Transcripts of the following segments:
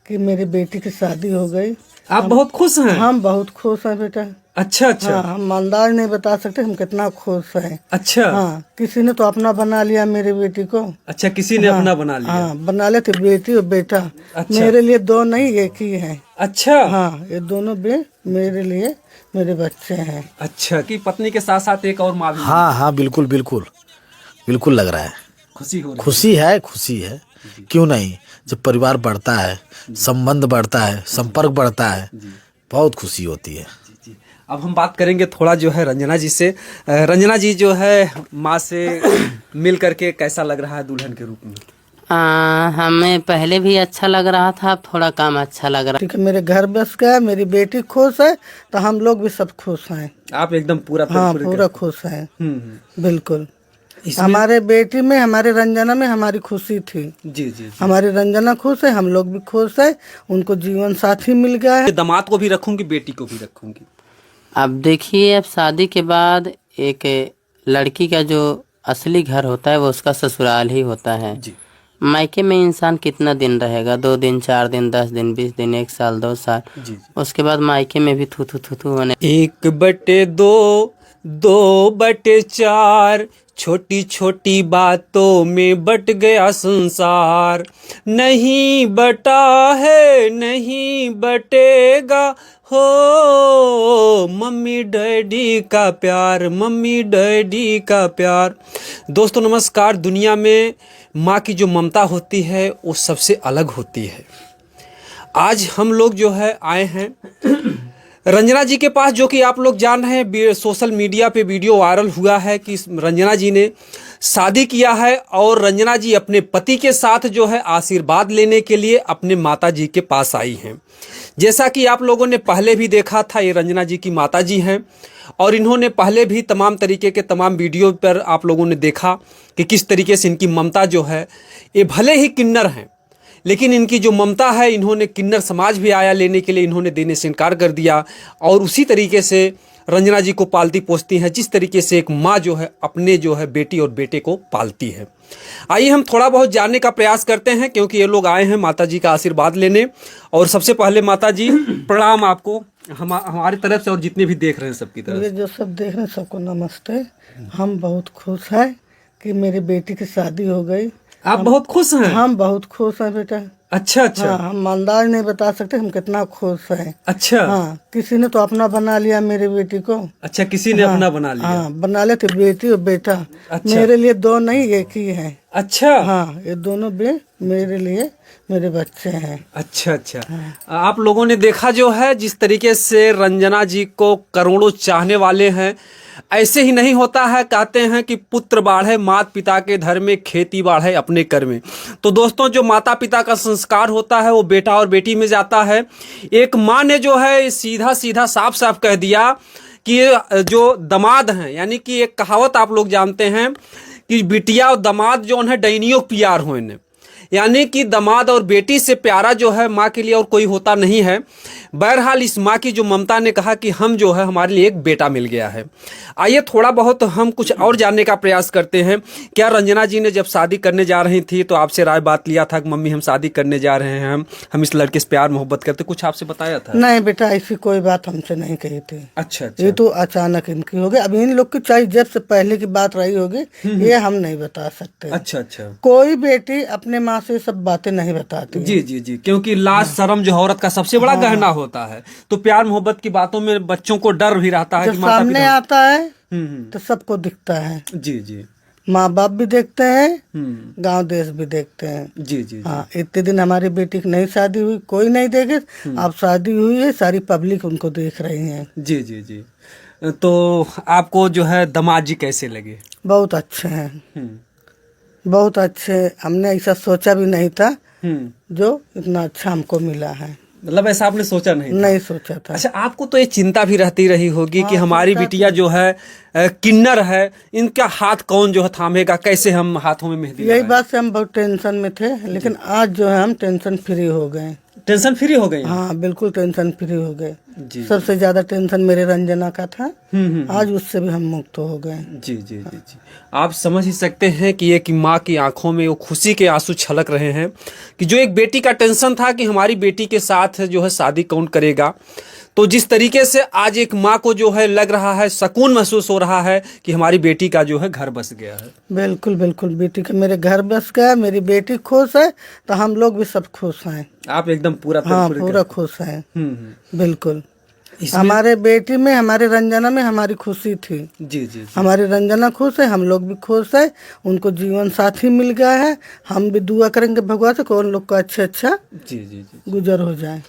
कि मेरी बेटी की शादी हो गई। आप बहुत खुश हैं? हम बहुत खुश हैं बेटा। अच्छा अच्छा। हाँ, हम अंदाज नहीं बता सकते हम कितना खुश हैं। अच्छा हाँ, किसी ने तो अपना बना लिया मेरी बेटी को। अच्छा, किसी ने हाँ, अपना बना लिया। हाँ, बना लेते बेटी और बेटा। अच्छा मेरे लिए दो नहीं एक ही है। अच्छा हाँ, ये दोनों मेरे लिए मेरे बच्चे हैं। अच्छा। कि पत्नी के साथ साथ एक और माँ भी हाँ हाँ, बिल्कुल बिल्कुल बिल्कुल लग रहा है। खुशी हो रही खुशी है, खुशी है। क्यों नहीं, जब परिवार बढ़ता है, संबंध बढ़ता है, संपर्क बढ़ता है, बहुत खुशी होती है। जी। अब हम बात करेंगे थोड़ा जो है रंजना जी से। रंजना जी जो है माँ से मिल करके कैसा लग रहा है दुल्हन के रूप में? हमें पहले भी अच्छा लग रहा था, अब थोड़ा कम अच्छा लग रहा ठीक है, मेरे घर बस गया, मेरी बेटी खुश है तो हम लोग भी सब खुश हैं। आप एकदम पूरा हाँ, पूरा खुश हैं। हम्म। बिल्कुल। इसमें हमारे बेटी में, हमारे रंजना में हमारी खुशी थी। जी जी। हमारी रंजना खुश है, हम लोग भी खुश है। उनको जीवन साथी मिल गया है। दामाद को भी रखूंगी, बेटी को भी रखूंगी। अब देखिए, अब शादी के बाद एक लड़की का जो असली घर होता है वो उसका ससुराल ही होता है। जी मायके में इंसान कितना दिन रहेगा? 2 दिन, 4 दिन, 10 दिन, 20 दिन, 1 साल, 2 साल। जी। उसके बाद मायके में भी थू थू थू थू होने। 1/2, 2/4, छोटी छोटी बातों में बट गया संसार। नहीं बटा है, नहीं बटेगा हो, मम्मी डैडी का प्यार, मम्मी डैडी का प्यार। दोस्तों नमस्कार। दुनिया में माँ की जो ममता होती है वो सबसे अलग होती है। आज हम लोग जो है आए हैं रंजना जी के पास, जो कि आप लोग जान रहे हैं सोशल मीडिया पे वीडियो वायरल हुआ है कि रंजना जी ने शादी किया है और रंजना जी अपने पति के साथ जो है आशीर्वाद लेने के लिए अपने माता जी के पास आई हैं। जैसा कि आप लोगों ने पहले भी देखा था, ये रंजना जी की माता जी हैं और इन्होंने पहले भी तमाम तरीके के तमाम वीडियो पर आप लोगों ने देखा कि किस तरीके से इनकी ममता जो है, ये भले ही किन्नर हैं लेकिन इनकी जो ममता है, इन्होंने किन्नर समाज भी आया लेने के लिए, इन्होंने देने से इनकार कर दिया। और उसी तरीके से रंजना जी को पालती पोसती हैं जिस तरीके से एक माँ जो है अपने जो है बेटी और बेटे को पालती है। आइए हम थोड़ा बहुत जानने का प्रयास करते हैं, क्योंकि ये लोग आए हैं माता जी का आशीर्वाद लेने। और सबसे पहले माता जी प्रणाम आपको हमारी तरफ से और जितने भी देख रहे हैं सबकी तरफ ये जो सब देख रहे हैं सबको नमस्ते। हम बहुत खुश हैं कि मेरी बेटी की शादी हो गई। आप बहुत खुश हैं? हम बहुत खुश हैं बेटा। अच्छा अच्छा। हाँ, हम अंदाज नहीं बता सकते हम कितना खुश हैं। अच्छा हाँ, किसी ने तो अपना बना लिया मेरी बेटी को। अच्छा, किसी ने अपना बना लिया। हाँ, बना लेते बेटी और बेटा। अच्छा। मेरे लिए दो नहीं एक ही है। अच्छा हाँ, ये दोनों मेरे लिए मेरे बच्चे हैं। अच्छा अच्छा। आप लोगों ने देखा जो है जिस तरीके से रंजना जी को करोड़ों चाहने वाले हैं। ऐसे ही नहीं होता है, कहते हैं कि पुत्र बाढ़े माता पिता के घर में, खेती बाढ़े अपने कर में। तो दोस्तों जो माता पिता का संस्कार होता है वो बेटा और बेटी में जाता है। एक माँ ने जो है सीधा सीधा साफ साफ कह दिया कि जो दामाद हैं, यानी कि एक कहावत आप लोग जानते हैं कि बिटिया और दामाद जो है डैनियों प्यार हो, इन्हें यानी कि दामाद और बेटी से प्यारा जो है माँ के लिए और कोई होता नहीं है। बहरहाल इस माँ की जो ममता ने कहा कि हम जो है हमारे लिए एक बेटा मिल गया है। आइए थोड़ा बहुत हम कुछ और जानने का प्रयास करते हैं। क्या रंजना जी ने जब शादी करने जा रही थी तो आपसे राय बात लिया था कि मम्मी हम शादी करने जा रहे हैं, हम इस लड़के से प्यार मोहब्बत करते, कुछ आपसे बताया था? नहीं बेटा, ऐसी कोई बात हमसे नहीं कही थी। अच्छा अच्छा। ये तो अचानक इनकी हो गई। अब इन लोग की चाहे जब से पहले की बात रही होगी ये हम नहीं बता सकते। अच्छा अच्छा। कोई बेटी अपने माँ से सब बातें नहीं बताती। जी जी जी, क्योंकि लाज शर्म जो औरत का सबसे बड़ा गहना होता है, तो प्यार मोहब्बत की बातों में बच्चों को डर भी रहता है जब कि माता सामने पिता। आता है तो सबको दिखता है। जी जी। माँ बाप भी देखते हैं, गांव देश भी देखते हैं। जी जी। हाँ, इतने दिन हमारी बेटी की नई शादी हुई, कोई नहीं देखे। अब शादी हुई है, सारी पब्लिक उनको देख रही है। जी जी जी। तो आपको जो है दामाद जी कैसे लगे? बहुत अच्छे हैं, बहुत अच्छे। हमने ऐसा सोचा भी नहीं था जो इतना अच्छा हमको मिला है। मतलब ऐसा आपने सोचा नहीं था? नहीं सोचा था। अच्छा, आपको तो ये चिंता भी रहती रही होगी कि हमारी बिटिया जो है किन्नर है, इनका हाथ कौन जो है थामेगा, कैसे हम हाथों में मेहंदी यही लगाएं? बात से हम बहुत टेंशन में थे, लेकिन आज जो है हम टेंशन फ्री हो गए। टेंशन फ्री हो गई? हाँ, बिल्कुल टेंशन फ्री हो गए। जी सबसे ज्यादा टेंशन मेरे रंजना का था। आज उससे भी हम मुक्त हो गए। जी जी जी जी। आप समझ ही सकते हैं कि एक माँ की आंखों में वो खुशी के आंसू छलक रहे हैं कि जो एक बेटी का टेंशन था कि हमारी बेटी के साथ जो है शादी कौन करेगा, तो जिस तरीके से आज एक माँ को जो है लग रहा है, सुकून महसूस हो रहा है कि हमारी बेटी का जो है घर बस गया है। बिल्कुल बिल्कुल, बेटी का मेरे घर बस गया, मेरी बेटी खुश है तो हम लोग भी सब खुश हैं। आप एकदम पूरा हाँ, पूरे पूरा खुश हैं। हम्म। बिल्कुल, इसमें हमारे बेटी में, हमारे रंजना में हमारी खुशी थी। जी जी हमारी रंजना खुश है, हम लोग भी खुश है, उनको जीवन साथी मिल गया है। हम भी दुआ करेंगे भगवान से कि उन लोग का अच्छा जी जी जी। गुजर हो जाए।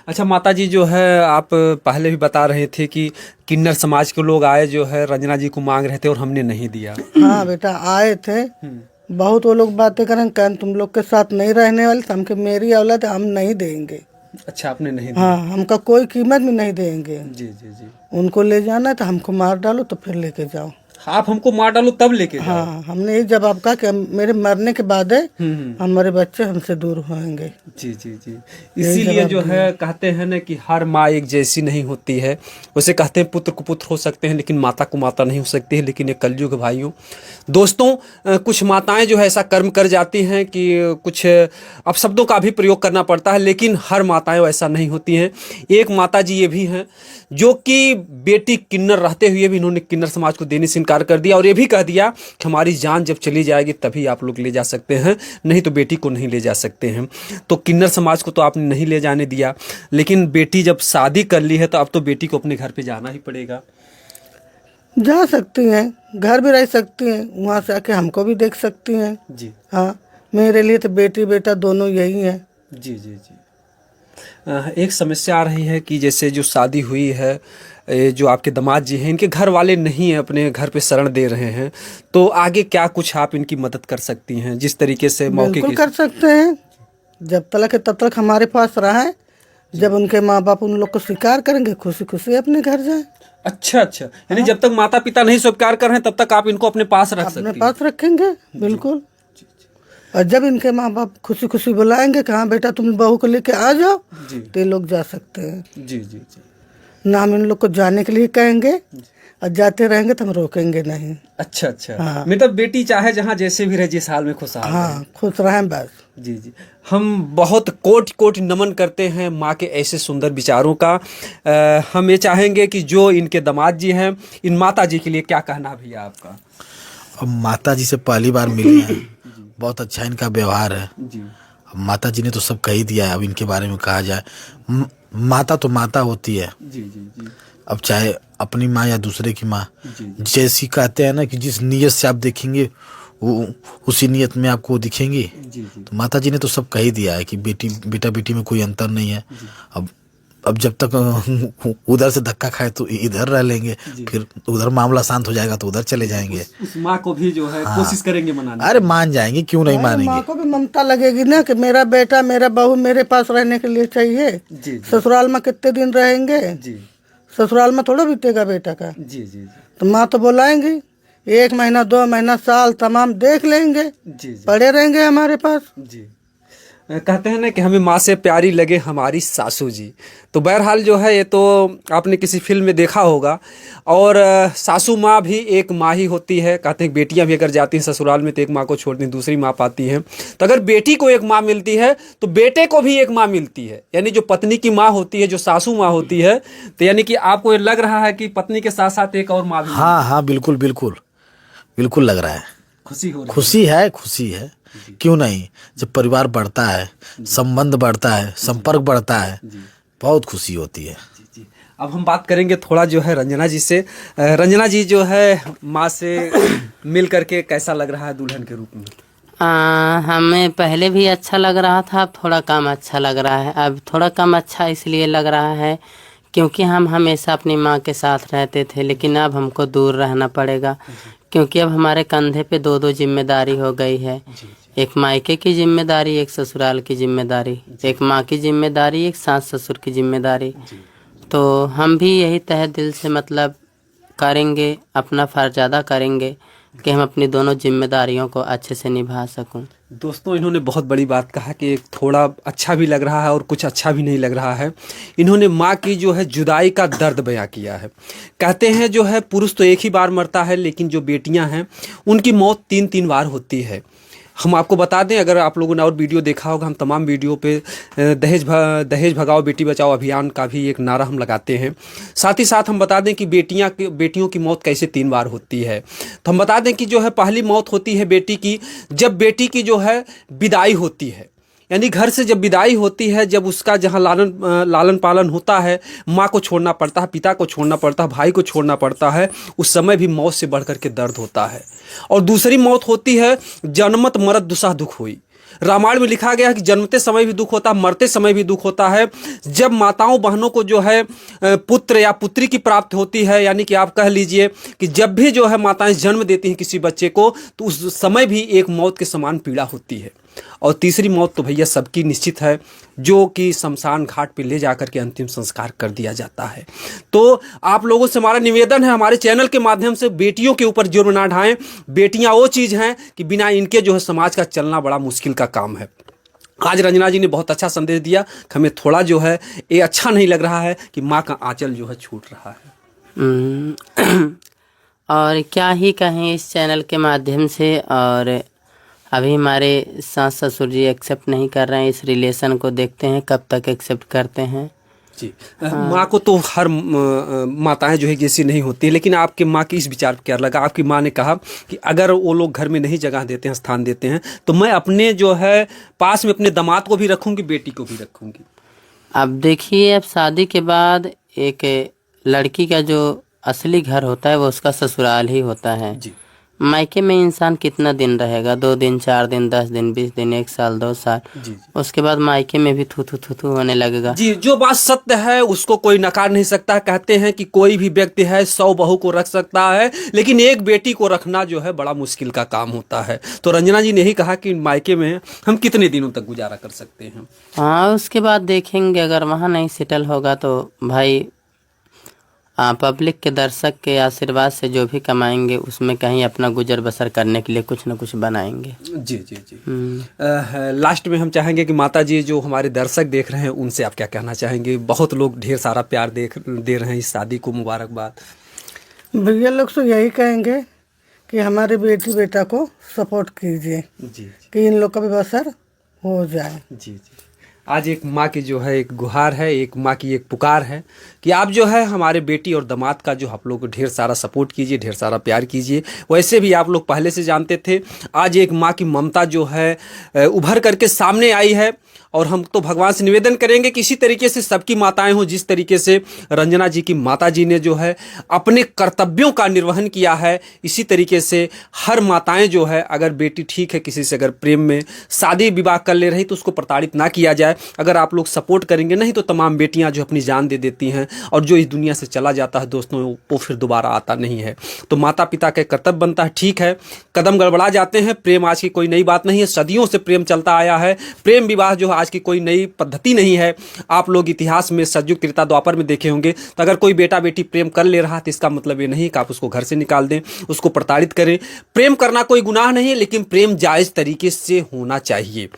अच्छा माता जी, जो है आप पहले भी बता रहे थे कि किन्नर समाज के लोग आए जो है रंजना जी को मांग रहे थे और हमने नहीं दिया। हाँ बेटा, आए थे बहुत, वो लोग बातें करें, कहन तुम लोग के साथ नहीं रहने वाले, तो हमके मेरी औलाद हम नहीं देंगे। अच्छा, आपने नहीं दिया। हाँ, हमका कोई कीमत भी नहीं देंगे। जी जी जी। उनको ले जाना है तो हमको मार डालो तो फिर लेके जाओ। आप हमको मार डालो तब लेके जाओ। हाँ, हमने यही जवाब कहा कि मेरे मरने के बाद हमारे बच्चे हमसे दूर होंगे। जी जी जी। इसीलिए जो है कहते हैं ना कि हर माँ एक जैसी नहीं होती है। वैसे कहते हैं पुत्र को पुत्र हो सकते हैं लेकिन माता को माता नहीं हो सकती है। लेकिन ये कलयुग भाइयों दोस्तों, कुछ माताएं जो है ऐसा कर्म कर जाती हैं कि कुछ अब शब्दों का भी प्रयोग करना पड़ता है, लेकिन हर माताएं वैसा नहीं होती हैं। एक माता जी ये भी हैं जो कि बेटी किन्नर रहते हुए भी इन्होंने किन्नर समाज को देने से इनकार कर दिया और ये भी कह दिया कि हमारी जान जब चली जाएगी तभी आप लोग ले जा सकते हैं, नहीं तो बेटी को नहीं ले जा सकते हैं। तो किन्नर समाज को तो आपने नहीं ले जाने दिया, लेकिन बेटी जब शादी कर ली है तो अब तो बेटी को अपने घर पे जाना ही पड़ेगा। जा सकती हैं, घर भी रह सकती हैं, वहाँ से आके हमको भी देख सकती हैं। जी। हाँ, मेरे लिए तो बेटी बेटा दोनों यही है। जी जी जी। एक समस्या आ रही है कि जैसे जो शादी हुई है, जो आपके दामाद जी हैं, इनके घर वाले नहीं हैं, अपने घर पे शरण दे रहे हैं, तो आगे क्या कुछ आप इनकी मदद कर सकती हैं जिस तरीके से मौके बिल्कुल की? कर सकते हैं, जब तक है तब तक हमारे पास रहा है। जब उनके माँ बाप उन लोग को स्वीकार करेंगे, खुशी खुशी अपने घर जाए। अच्छा अच्छा, यानी जब तक माता पिता नहीं स्वीकार कर रहे हैं तब तक आप इनको अपने पास रख अपने सकती हैं। पास रखेंगे बिल्कुल। और जब इनके माँ बाप खुशी खुशी बुलाएंगे कि हाँ बेटा तुम बहू को लेके आ जाओ, जी तो ये लोग जा सकते हैं। जी जी जी। ना हम इन लोग को जाने के लिए कहेंगे और जाते रहेंगे तो हम रोकेंगे नहीं। अच्छा अच्छा, हाँ। मतलब बेटी चाहे जहाँ जैसे भी रहे, जिस हाल में खुशहाल रहे। हाँ, खुश रहें बस। जी जी। हम बहुत कोटि कोटि नमन करते हैं माँ के ऐसे सुंदर विचारों का। हम ये चाहेंगे कि जो इनके दामाद जी हैं, इन माता जी के लिए क्या कहना भैया आपका? अब माता जी से पहली बार मिले हैं, बहुत अच्छा इनका व्यवहार है। जी अब माता जी ने तो सब कह ही दिया है, अब इनके बारे में कहा जाए, माता तो माता होती है। जी जी जी अब चाहे अपनी माँ या दूसरे की माँ, जी जैसी कहते हैं ना कि जिस नीयत से आप देखेंगे वो उसी नीयत में आपको दिखेंगी। जी जी। तो माता जी ने तो सब कह ही दिया है कि बेटा बेटी में कोई अंतर नहीं है। अब जब तक उधर से धक्का खाए तो इधर रह लेंगे, फिर उधर मामला शांत हो जाएगा तो उधर चले जाएंगे। उस माँ को भी जो है कोशिश करेंगे मनाने। अरे मान जाएंगे, क्यों नहीं माँ मानेंगे। को भी ममता लगेगी ना कि मेरा बेटा मेरा बहू मेरे पास रहने के लिए चाहिए। जी जी ससुराल में कितने दिन रहेंगे, जी ससुराल में थोड़ा बीतेगा बेटा का। जी जी जी तो माँ तो बुलाएंगी, 1 महीना 2 महीना साल तमाम देख लेंगे, जी जी पड़े रहेंगे हमारे पास। जी। कहते हैं ना कि हमें माँ से प्यारी लगे हमारी सासू जी। तो बहरहाल जो है ये तो आपने किसी फिल्म में देखा होगा। और सासू माँ भी एक माँ ही होती है। कहते हैं बेटियाँ भी अगर जाती हैं ससुराल में तो एक माँ को छोड़ती दूसरी माँ पाती हैं। तो अगर बेटी को एक माँ मिलती है तो बेटे को भी एक माँ मिलती है, यानी जो पत्नी की माँ होती है, जो सासू माँ होती है। तो यानी कि आपको ये लग रहा है कि पत्नी के साथ साथ एक और माँ भी हाँ हाँ, बिल्कुल बिल्कुल बिल्कुल लग रहा है। खुशी हो रही है। खुशी है, क्यों नहीं। जब परिवार बढ़ता है, संबंध बढ़ता है, संपर्क बढ़ता है, बहुत खुशी होती है। जी जी। अब हम बात करेंगे थोड़ा जो है रंजना जी से। रंजना जी जो है माँ से मिल करके कैसा लग रहा है दुल्हन के रूप में? हमें पहले भी अच्छा लग रहा था, अब थोड़ा कम अच्छा लग रहा है। अब थोड़ा कम अच्छा इसलिए लग रहा है क्योंकि हम हमेशा अपनी माँ के साथ रहते थे, लेकिन अब हमको दूर रहना पड़ेगा क्योंकि अब हमारे कंधे पे 2 जिम्मेदारी हो गई है। एक मायके की जिम्मेदारी, एक ससुराल की जिम्मेदारी, एक माँ की जिम्मेदारी, एक सास ससुर की जिम्मेदारी। तो हम भी यही तहे दिल से मतलब करेंगे, अपना फर्ज अदा करेंगे, कि हम अपनी दोनों जिम्मेदारियों को अच्छे से निभा सकूं। दोस्तों, इन्होंने बहुत बड़ी बात कहा कि थोड़ा अच्छा भी लग रहा है और कुछ अच्छा भी नहीं लग रहा है। इन्होंने माँ की जो है जुदाई का दर्द बयां किया है। कहते हैं जो है पुरुष तो एक ही बार मरता है, लेकिन जो बेटियां हैं उनकी मौत 3-3 बार होती है। हम आपको बता दें, अगर आप लोगों ने और वीडियो देखा होगा, हम तमाम वीडियो पे दहेज भगाओ बेटी बचाओ अभियान का भी एक नारा हम लगाते हैं। साथ ही साथ हम बता दें कि बेटियों की मौत कैसे 3 बार होती है। तो हम बता दें कि जो है पहली मौत होती है बेटी की, जब बेटी की जो है विदाई होती है, यानी घर से जब विदाई होती है, जब उसका जहाँ लालन पालन होता है, माँ को छोड़ना पड़ता है, पिता को छोड़ना पड़ता है, भाई को छोड़ना पड़ता है, उस समय भी मौत से बढ़कर के दर्द होता है। और दूसरी मौत होती है जन्मत मरत दुसह दुख हुई। रामायण में लिखा गया है कि जन्मते समय भी दुख होता है, मरते समय भी दुख होता है। जब माताओं बहनों को जो है पुत्र या पुत्री की प्राप्त होती है, यानी कि आप कह लीजिए कि जब भी जो है माताएं जन्म देती हैं किसी बच्चे को, तो उस समय भी एक मौत के समान पीड़ा होती है। और तीसरी मौत तो भैया सबकी निश्चित है, जो कि शमशान घाट पे ले जाकर के अंतिम संस्कार कर दिया जाता है। तो आप लोगों से हमारा निवेदन है, हमारे चैनल के माध्यम से बेटियों के ऊपर जुर्म ना ढाएं। बेटियां वो चीज़ हैं कि बिना इनके जो है समाज का चलना बड़ा मुश्किल का काम है। आज रंजना जी ने बहुत अच्छा संदेश दिया कि हमें थोड़ा जो है ये अच्छा नहीं लग रहा है कि माँ का आंचल जो है छूट रहा है। और क्या ही कहें इस चैनल के माध्यम से। और अभी हमारे सास ससुर जी एक्सेप्ट नहीं कर रहे हैं इस रिलेशन को, देखते हैं कब तक एक्सेप्ट करते हैं जी। माँ को तो हर माताएं जो है जैसी नहीं होती, लेकिन आपके माँ की इस विचार पर क्या लगा? आपकी माँ ने कहा कि अगर वो लोग घर में नहीं जगह देते हैं, स्थान देते हैं, तो मैं अपने जो है पास में अपने दामाद को भी रखूँगी, बेटी को भी रखूँगी। अब देखिए, अब शादी के बाद एक लड़की का जो असली घर होता है वो उसका ससुराल ही होता है। जी। मायके में इंसान कितना दिन रहेगा? 2 दिन, 4 दिन, 10 दिन, 20 दिन, 1 साल, 2 साल। जी। उसके बाद मायके में भी थू होने लगेगा। जी, जो बात सत्य है उसको कोई नकार नहीं सकता। कहते हैं कि कोई भी व्यक्ति है 100 बहू को रख सकता है, लेकिन एक बेटी को रखना जो है बड़ा मुश्किल का काम होता है। तो रंजना जी ने यही कहा कि मायके में हम कितने दिनों तक गुजारा कर सकते हैं। हाँ, उसके बाद देखेंगे, अगर वहाँ नहीं सेटल होगा तो भाई पब्लिक के, दर्शक के आशीर्वाद से जो भी कमाएंगे उसमें कहीं अपना गुजर बसर करने के लिए कुछ न कुछ बनाएंगे। जी जी जी। लास्ट में हम चाहेंगे कि माता जी, जो हमारे दर्शक देख रहे हैं, उनसे आप क्या कहना चाहेंगे? बहुत लोग ढेर सारा प्यार दे रहे हैं इस शादी को, मुबारकबाद। भैया लोग तो यही कहेंगे कि हमारे बेटी बेटा को सपोर्ट कीजिए जी कि इन लोग का भी बसर हो जाए। जी जी। आज एक माँ की जो है एक गुहार है, एक माँ की एक पुकार है कि आप जो है हमारे बेटी और दामाद का जो आप लोग ढेर सारा सपोर्ट कीजिए, ढेर सारा प्यार कीजिए। वैसे भी आप लोग पहले से जानते थे, आज एक माँ की ममता जो है उभर करके सामने आई है। और हम तो भगवान से निवेदन करेंगे कि इसी तरीके से सबकी माताएं हों, जिस तरीके से रंजना जी की माता जी ने जो है अपने कर्तव्यों का निर्वहन किया है, इसी तरीके से हर माताएं जो है, अगर बेटी ठीक है किसी से अगर प्रेम में शादी विवाह कर ले रही तो उसको प्रताड़ित ना किया जाए। अगर आप लोग सपोर्ट करेंगे, नहीं तो तमाम बेटियां जो अपनी जान दे देती हैं और जो इस दुनिया से चला जाता है दोस्तों, वो फिर दोबारा आता नहीं है। तो माता पिता का कर्तव्य बनता है, ठीक है कदम गड़बड़ा जाते हैं, प्रेम आज की कोई नई बात नहीं है, सदियों से प्रेम चलता आया है। प्रेम विवाह जो आज की कोई नई पद्धति नहीं है। आप लोग इतिहास में सतयुग त्रेता द्वापर में देखे होंगे, तो अगर कोई बेटा बेटी प्रेम कर ले रहा तो इसका मतलब ये नहीं कि आप उसको घर से निकाल दें, उसको प्रताड़ित करें। प्रेम करना कोई गुनाह नहीं है, लेकिन प्रेम जायज तरीके से होना चाहिए।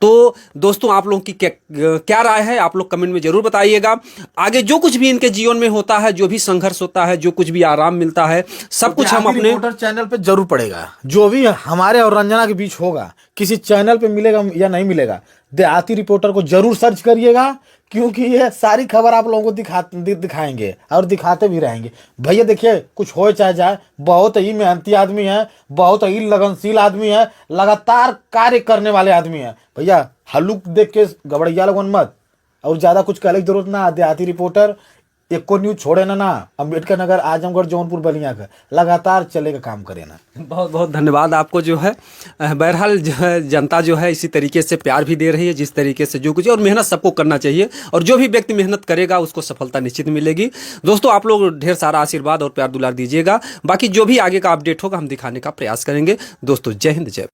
तो दोस्तों, आप लोगों की क्या राय है, आप लोग कमेंट में जरूर बताइएगा। आगे जो कुछ भी इनके जीवन में होता है, जो भी संघर्ष होता है, जो कुछ भी आराम मिलता है, सब कुछ हम अपने रिपोर्टर चैनल पे जरूर पड़ेगा। जो भी हमारे और रंजना के बीच होगा, किसी चैनल पे मिलेगा या नहीं मिलेगा, देहाती रिपोर्टर को जरूर सर्च करिएगा, क्योंकि ये सारी खबर आप लोगों को दिखाएंगे और दिखाते भी रहेंगे। भैया देखिए, कुछ हो चाहे जाए, बहुत ही मेहनती आदमी है, बहुत ही लगनशील आदमी है, लगातार कार्य करने वाले आदमी है। भैया हल्लुक देख के गबड़ैया लोगन मत, और ज्यादा कुछ कहने की जरूरत ना। देहाती रिपोर्टर एक को न्यूज छोड़े ना, अम्बेडकर नगर, आजमगढ़, जौनपुर, बलिया का लगातार चलेगा काम करे ना। बहुत बहुत धन्यवाद आपको जो है। बहरहाल जो है जनता जो है इसी तरीके से प्यार भी दे रही है, जिस तरीके से जो कुछ है, और मेहनत सबको करना चाहिए, और जो भी व्यक्ति मेहनत करेगा उसको सफलता निश्चित मिलेगी। दोस्तों, आप लोग ढेर सारा आशीर्वाद और प्यार दुलार दीजिएगा। बाकी जो भी आगे का अपडेट होगा हम दिखाने का प्रयास करेंगे। दोस्तों, जय हिंद, जय